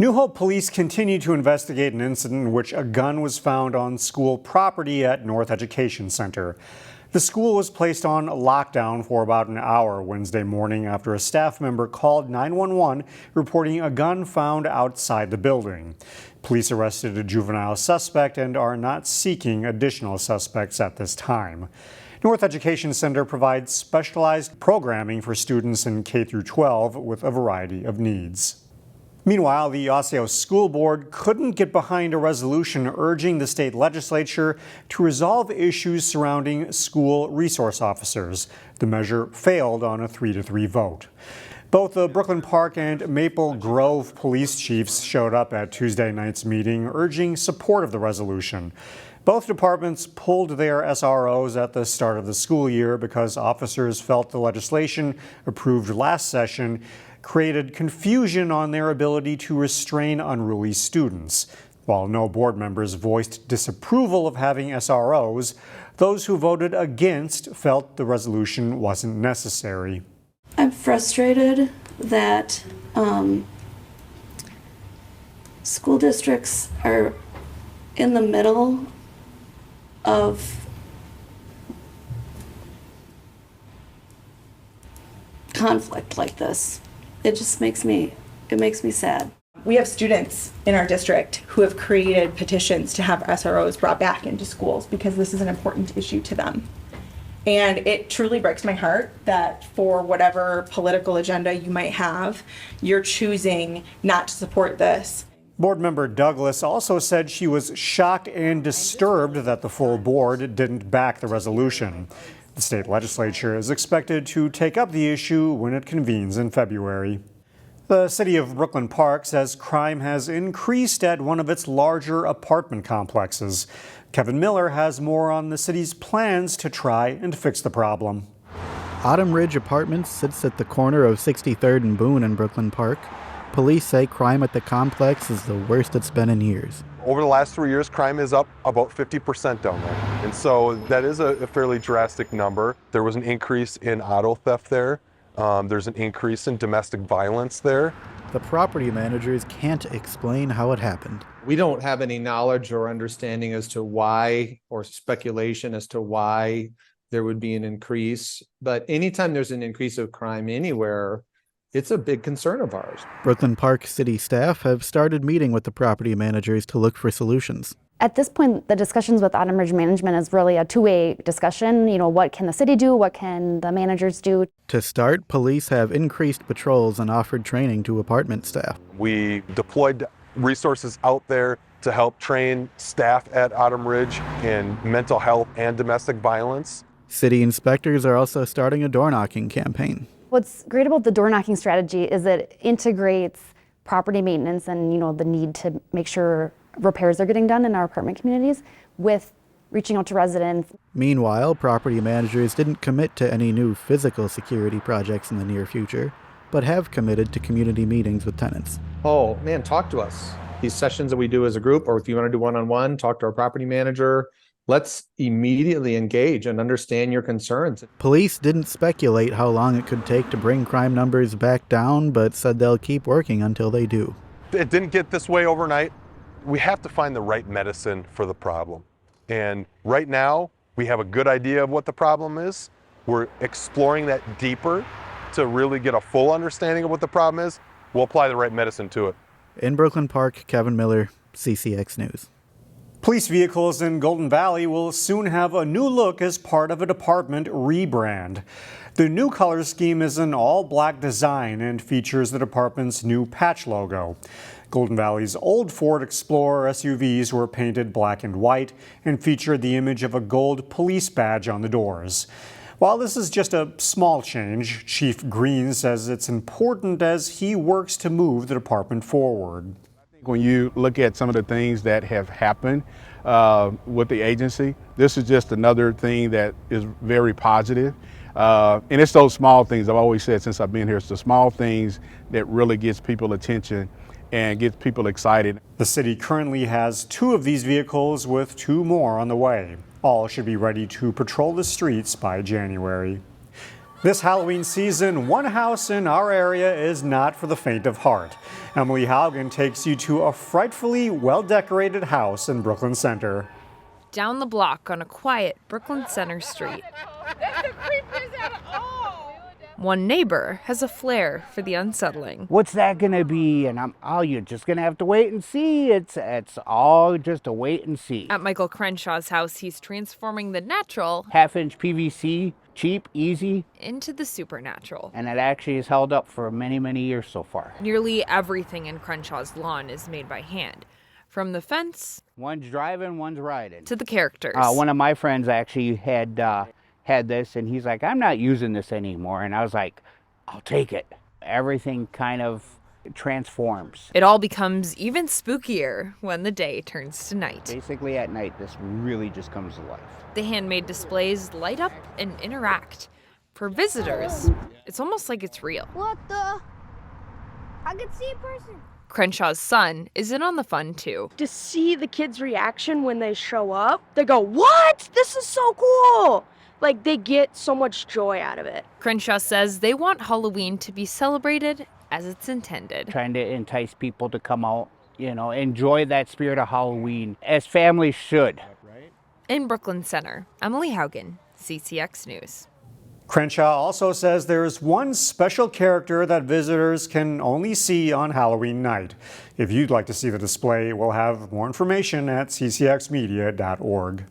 New Hope police continue to investigate an incident in which a gun was found on school property at North Education Center. The school was placed on lockdown for about an hour Wednesday morning after a staff member called 911 reporting a gun found outside the building. Police arrested a juvenile suspect and are not seeking additional suspects at this time. North Education Center provides specialized programming for students in K through 12 with a variety of needs. Meanwhile, the Osseo School Board couldn't get behind a resolution urging the state legislature to resolve issues surrounding school resource officers. The measure failed on a 3-3 vote. Both the Brooklyn Park and Maple Grove police chiefs showed up at Tuesday night's meeting, urging support of the resolution. Both departments pulled their SROs at the start of the school year because officers felt the legislation approved last session created confusion on their ability to restrain unruly students. While no board members voiced disapproval of having SROs, those who voted against felt the resolution wasn't necessary. I'm frustrated that school districts are in the middle of conflict like this. It just makes me sad. We have students in our district who have created petitions to have SROs brought back into schools because this is an important issue to them. And it truly breaks my heart that for whatever political agenda you might have, you're choosing not to support this. Board member Douglas also said she was shocked and disturbed that the full board didn't back the resolution. The state legislature is expected to take up the issue when it convenes in February. The city of Brooklyn Park says crime has increased at one of its larger apartment complexes. Kevin Miller has more on the city's plans to try and fix the problem. Autumn Ridge Apartments sits at the corner of 63rd and Boone in Brooklyn Park. Police say crime at the complex is the worst it's been in years. Over the last 3 years, crime is up about 50% down there. And so that is a fairly drastic number. There was an increase in auto theft there. There's an increase in domestic violence there. The property managers can't explain how it happened. We don't have any knowledge or understanding as to why, or speculation as to why there would be an increase. But anytime there's an increase of crime anywhere, it's a big concern of ours. Brooklyn Park city staff have started meeting with the property managers to look for solutions. At this point, the discussions with Autumn Ridge management is really a two-way discussion. You know, what can the city do? What can the managers do? To start, police have increased patrols and offered training to apartment staff. We deployed resources out there to help train staff at Autumn Ridge in mental health and domestic violence. City inspectors are also starting a door-knocking campaign. What's great about the door knocking strategy is it integrates property maintenance and, the need to make sure repairs are getting done in our apartment communities with reaching out to residents. Meanwhile, property managers didn't commit to any new physical security projects in the near future, but have committed to community meetings with tenants. Oh man, talk to us. These sessions that we do as a group, or if you want to do one-on-one, talk to our property manager. Let's immediately engage and understand your concerns. Police didn't speculate how long it could take to bring crime numbers back down, but said they'll keep working until they do. It didn't get this way overnight. We have to find the right medicine for the problem. And right now, we have a good idea of what the problem is. We're exploring that deeper to really get a full understanding of what the problem is. We'll apply the right medicine to it. In Brooklyn Park, Kevin Miller, CCX News. Police vehicles in Golden Valley will soon have a new look as part of a department rebrand. The new color scheme is an all-black design and features the department's new patch logo. Golden Valley's old Ford Explorer SUVs were painted black and white and featured the image of a gold police badge on the doors. While this is just a small change, Chief Green says it's important as he works to move the department forward. When you look at some of the things that have happened with the agency, this is just another thing that is very positive. And it's those small things I've always said since I've been here. It's the small things that really gets people attention and gets people excited. The city currently has 2 of these vehicles with 2 more on the way. All should be ready to patrol the streets by January. This Halloween season, one house in our area is not for the faint of heart. Emily Haugen takes you to a frightfully well-decorated house in Brooklyn Center. Down the block on a quiet Brooklyn Center street. One neighbor has a flair for the unsettling. What's that gonna be? And you're just gonna have to wait and see. It's all just a wait and see. At Michael Crenshaw's house, he's transforming the natural, 1/2-inch PVC, cheap, easy, into the supernatural. and it actually has held up for many, many years so far. Nearly everything in Crenshaw's lawn is made by hand. From the fence One's driving, one's riding. to the characters. One of my friends actually had this, and he's like, I'm not using this anymore. And I was like, I'll take it. Everything kind of transforms. It all becomes even spookier when the day turns to night. Basically, at night, this really just comes to life. The handmade displays light up and interact. For visitors, it's almost like it's real. What the? I can see a person. Crenshaw's son is in on the fun too. To see the kids' reaction when they show up, they go, "What? This is so cool!" Like, they get so much joy out of it. Crenshaw says they want Halloween to be celebrated as it's intended. Trying to entice people to come out, enjoy that spirit of Halloween, as families should. In Brooklyn Center, Emily Haugen, CCX News. Crenshaw also says there's one special character that visitors can only see on Halloween night. If you'd like to see the display, we'll have more information at ccxmedia.org.